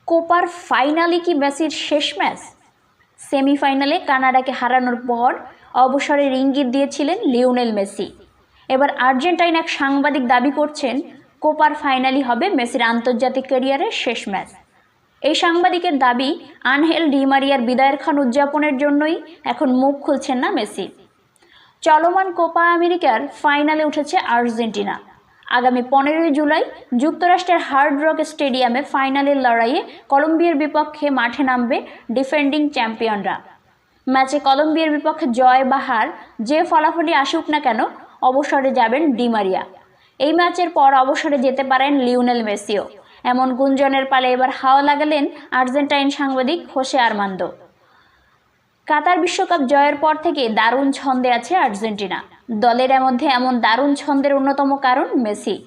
কোপার ফাইনালে কি মেসির শেষ ম্যাচ? সেমিফাইনালে কানাডাকে হারানোর পর অবসরের ইঙ্গিত দিয়েছিলেন লিওনেল মেসি। এবার আর্জেন্টাইন এক সাংবাদিক দাবি করছেন কোপার ফাইনালই হবে মেসির আন্তর্জাতিক ক্যারিয়ারের শেষ ম্যাচ। এই সাংবাদিকের দাবি, আনহেল ডি মারিয়ার বিদায়ের ক্ষণ উদযাপনের জন্যই এখন মুখ খুলছেন না মেসি। চলমান কোপা আমেরিকার ফাইনালে উঠেছে আর্জেন্টিনা। আগামী 15 জুলাই যুক্তরাষ্ট্রের হার্ড রক স্টেডিয়ামে ফাইনালের লড়াইয়ে কলম্বিয়ার বিপক্ষে মাঠে নামবে ডিফেন্ডিং চ্যাম্পিয়নরা। ম্যাচে কলম্বিয়ার বিপক্ষে জয় বা হার যে ফলাফলই আসুক না কেন, অবসরে যাবেন ডি মারিয়া। এই ম্যাচের পর অবসরে যেতে পারেন লিওনেল মেসিও। এমন গুঞ্জনের পালে এবার হাওয়া লাগালেন আর্জেন্টাইন সাংবাদিক হোসে আর্মান্দো। কাতার বিশ্বকাপ জয়ের পর থেকে দারুণ ছন্দে আছে আর্জেন্টিনা। দলের মধ্যে এমন দারুণ ছন্দের অন্যতম কারণ মেসি।